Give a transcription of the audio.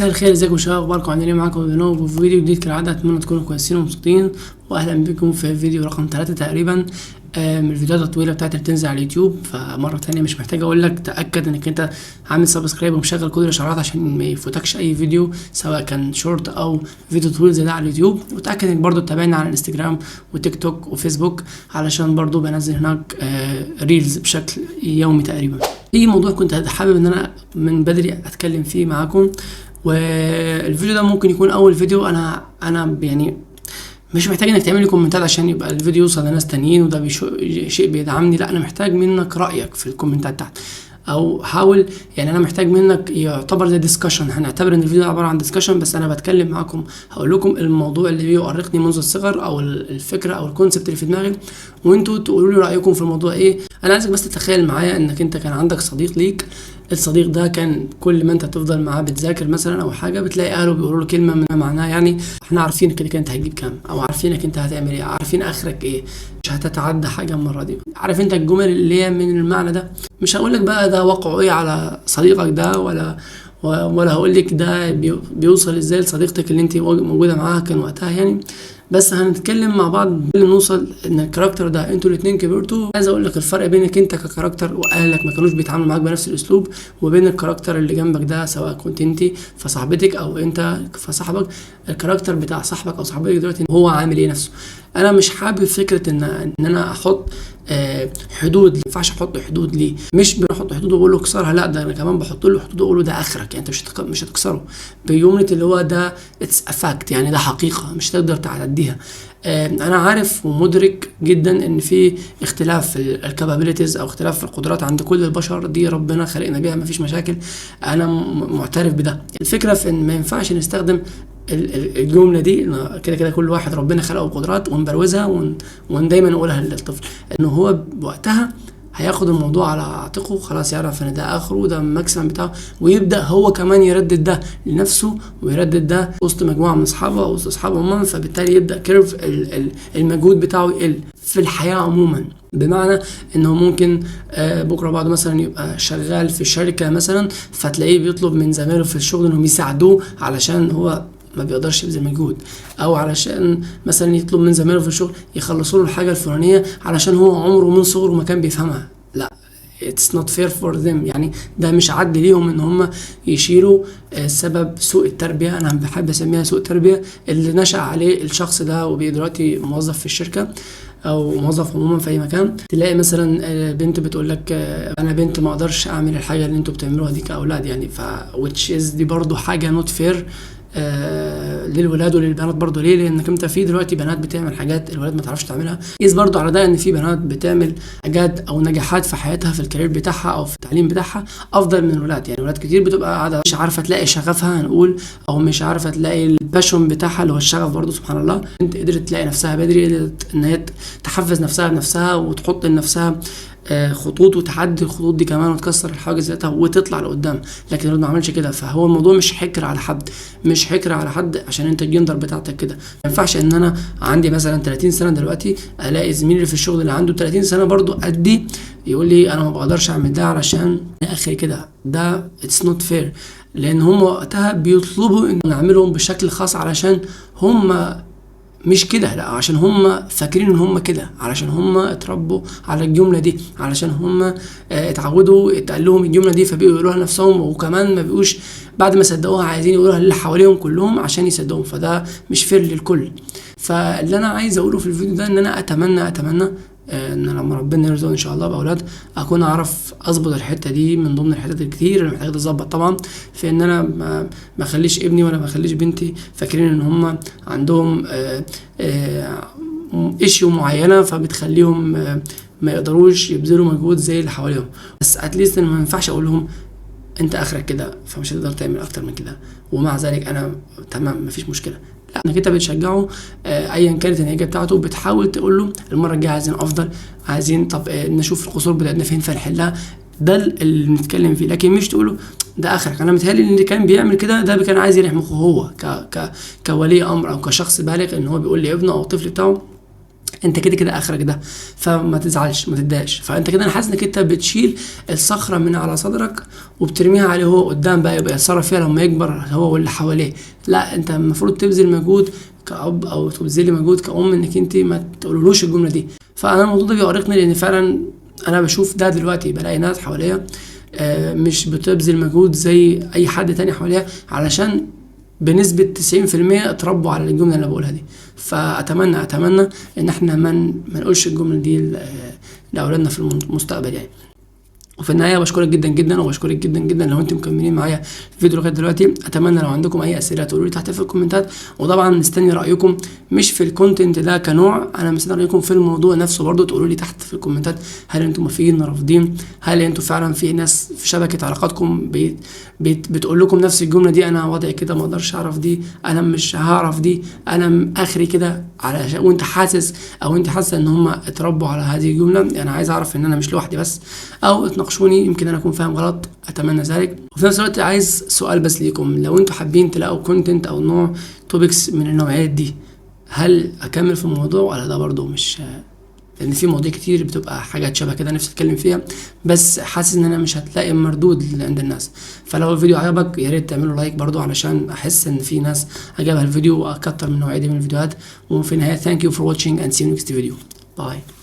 مساء الخير، ازيكم يا شباب؟ اخباركم عاملين ايه؟ معاكم بنو في فيديو جديد كالعاده. اتمنى تكونوا كويسين ومبسوطين، واهلا بكم في فيديو رقم 3 تقريبا من الفيديوهات الطويله بتاعتي اللي بتنزل على اليوتيوب. فمره تانية مش محتاج اقول لك، تاكد انك انت عامل سبسكرايب ومشغل كل الاشعارات عشان ما يفوتكش اي فيديو سواء كان شورت او فيديو طويل زي ده على اليوتيوب. وتاكد انك برضو تتابعنا على الانستجرام وتيك توك وفيسبوك علشان برضو بنزل هناك ريلز بشكل يومي تقريبا. في موضوع كنت حابب ان انا من بدري اتكلم فيه معاكم، والفيديو ده ممكن يكون اول فيديو. انا يعني مش محتاج انك تعمل لي كومنتات عشان يبقى الفيديو يوصل لناس تانيين وده شيء بيدعمني. لا، انا محتاج منك رايك في الكومنتات تحت، او حاول يعني انا محتاج منك يعتبر زي ديسكشن. هنعتبر ان الفيديو عباره عن ديسكشن، بس انا بتكلم معاكم، هقول لكم الموضوع اللي بيؤرقني منذ الصغر او الفكره او الكونسبت اللي في دماغي، وانتوا تقولوا لي رايكم في الموضوع ايه. انا عايزك بس تتخيل معايا انك انت كان عندك صديق ليك. الصديق ده كان كل ما انت تفضل معاه بتذاكر مثلا او حاجه، بتلاقي اهله بيقولوا له كلمه من معناها يعني احنا عارفينك كده انت هتجيب كام، او عارفينك انت هتعمل ايه، عارفين اخرك ايه، مش هتتعدى حاجه المره دي. عارف انت الجمل اللي هي من المعنى ده. مش هقول لك بقى ده واقعه ايه على صديقك ده، ولا هقول لك ده بيوصل ازاي لصديقتك اللي انت موجوده معاها كان وقتها يعني. بس هنتكلم مع بعض نوصل ان الكاركتر ده انتوا الاثنين كبرتوا. عايز اقول لك الفرق بينك انت ككاركتر واهلك ما كانوش بيتعاملوا معاك بنفس الاسلوب، وبين الكاركتر اللي جنبك ده، سواء كنت انت فصاحبتك او انت فصاحبك. الكاركتر بتاع صاحبك او صاحبتك دلوقتي هو عامل ايه نفسه. انا مش حابب فكره ان انا احط حدود. ما ينفعش احط حدود ليه، مش بحط حدود واقول له اكسرها، لا ده انا كمان بحط له حدود واقول له ده اخرك، يعني انت مش هتكسره بجمله اللي هو ده اتس افاكت، يعني ده حقيقه مش تقدر تعديها. انا عارف ومدرك جدا ان في اختلاف في الكابابيلتيز او اختلاف في القدرات عند كل البشر، دي ربنا خلقنا بيها مفيش مشاكل، انا معترف بده. الفكره في ان ما ينفعش نستخدم الجمله دي كده كده كل واحد ربنا خلقه بقدرات ونبروزها ودايما نقولها للطفل انه هو بوقتها هياخد الموضوع على عاتقه، خلاص يعرف ان ده اخره، ده الماكسيمم بتاعه، ويبدا هو كمان يردد ده لنفسه ويردد ده وسط مجموعه من اصحابه او وسط اصحابه عموما. فبالتالي يبدا كيرف المجهود بتاعه يقل في الحياه عموما. بمعنى انه ممكن بكره بعد مثلا يبقى شغال في شركه مثلا، فتلاقيه بيطلب من زمايله في الشغل انهم يساعدوه علشان هو ما بيقدرش يبذل مجهود، او علشان مثلا يطلب من زمايله في الشغل يخلصوا له الحاجه الفلانيه علشان هو عمره من صغره ما كان بيفهمها. لا، it's not fair for them، يعني ده مش عدل ليهم ان هم يشيلوا سبب سوء التربيه. انا بحب اسميها سوء التربيه اللي نشأ عليه الشخص ده ودلوقتي موظف في الشركه او موظف عموما في اي مكان. تلاقي مثلا بنت بتقول لك انا بنت ما اقدرش اعمل الحاجه اللي انتوا بتعملوها دي كاولاد، يعني which is دي برضو حاجه not fair للولاد وللبنات برضو. ليه؟ لانك انت في دلوقتي بنات بتعمل حاجات الولاد ما تعرفش تعملها. قيس برضو على ده ان في بنات بتعمل حاجات او نجاحات في حياتها في الكارير بتاعها او في التعليم بتاعها افضل من الولاد. يعني ولاد كتير بتبقى قاعده مش عارفه تلاقي شغفها هنقول، او مش عارفه تلاقي الباشون بتاعها اللي هو الشغف برضو. سبحان الله، انت قدرت تلاقي نفسها بدري، قدرت ان هي تحفز نفسها بنفسها وتحط لنفسها خطوط وتعدي الخطوط دي كمان وتكسر الحواجز ذاتها وتطلع لقدام. لكن الولد ما عملش كده. فهو الموضوع مش حكر على حد، مش حكر على حد عشان انت الجندر بتاعتك كده. ما ينفعش ان انا عندي مثلا 30 سنه دلوقتي الاقي زميلي في الشغل اللي عنده 30 سنه برضو قدي يقول لي انا ما بقدرش اعمل ده علشان اخي كده. ده اتس نوت فير، لان هم وقتها بيطلبوا ان نعملهم بشكل خاص علشان هم مش كده، لا عشان هم فاكرين ان هم كده، علشان هم اتربوا على الجمله دي، علشان هم اتعودوا اتقال لهم الجمله دي فبقوا يقولوها لنفسهم، وكمان ما بقوش بعد ما صدقوها عايزين يقولوها للي حواليهم كلهم عشان يصدقوهم. فده مش فير للكل. فاللي انا عايز اقوله في الفيديو ده ان انا اتمنى ان لما ربنا يرزقني ان شاء الله باولاد اكون اعرف اظبط الحته دي من ضمن الحتت الكتير اللي محتاجه تظبط طبعا، في ان انا ما اخليش ابني ولا ما اخليش بنتي فاكرين ان هم عندهم ايشيو معينه فبتخليهم ما يقدروش يبذلوا مجهود زي اللي حواليهم. بس اتليست ما ينفعش اقول لهم انت اخرك كده فمش هتقدر تعمل اكتر من كده، ومع ذلك انا تمام مفيش مشكله. لا، انك انت بتشجعه ايا كانت النتيجه بتاعته، بتحاول تقول له المره الجايه عايزين افضل، عايزين طب نشوف القصور بتاعتنا فين فنحلها. ده اللي بنتكلم فيه، لكن مش تقوله ده اخرك. انا متهيألي اللي كان بيعمل كده ده كان عايز يريح مخه هو كولي امر او كشخص بالغ، ان هو بيقول لابنه او الطفل بتاعه انت كده كده اخرك ده، فما تزعلش ما تتضايقش. فانت كده انا حاسس انك انت بتشيل الصخره من على صدرك وبترميها عليه هو قدام بقى، يبقى يتصرف فيها لما يكبر هو واللي حواليه. لا، انت المفروض تبذل مجهود كأب او تبذلي مجهود كأم انك انت ما تقولولوش الجمله دي. فانا الموضوع ده بيؤرقني، لان فعلا انا بشوف ده دلوقتي، بلاقي ناس حواليا مش بتبذل مجهود زي اي حد تاني حواليها، علشان بنسبة 90% اتربوا على الجملة اللي بقولها دي. فأتمنى إن احنا ما نقولش الجملة دي لأولادنا في المستقبل يعني. وفي النهايه بشكرك جدا جدا، وبشكرك جدا جدا لو انتم مكملين معايا الفيديو لغايه دلوقتي. اتمنى لو عندكم اي اسئله تقولوا لي تحت في الكومنتات، وطبعا مستني رايكم مش في الكونتنت ده كنوع، انا مستني رايكم في الموضوع نفسه برضو. تقولوا لي تحت في الكومنتات هل انتم موافقين رافضين، هل انتم فعلا في ناس في شبكه علاقاتكم بتقول لكم نفس الجمله دي، انا وضعي كده ما اقدرش اعرف دي، انا مش هعرف دي، انا اخري كده، وانت حاسس او انت حاسه ان هم اتربوا على هذه الجمله. انا عايز اعرف ان انا مش لوحدي بس، او اتناقشوني يمكن انا اكون فاهم غلط، اتمنى ذلك. وفي نفس الوقت عايز سؤال بس ليكم، لو انتم حابين تلاقوا كونتنت او نوع توبكس من النوعيات دي، هل اكمل في الموضوع ولا ده برضو مش، لان في مواضيع كتير بتبقى حاجات شبه كده نفسي اتكلم فيها، بس حاسس ان انا مش هتلاقي مردود عند الناس. فلو الفيديو عجبك يا ريت تعملوا لايك برضو، علشان احس ان في ناس عجبها الفيديو، واكتر من النوعيه دي من الفيديوهات. وفي النهايه thank you for watching and see you next video. Bye.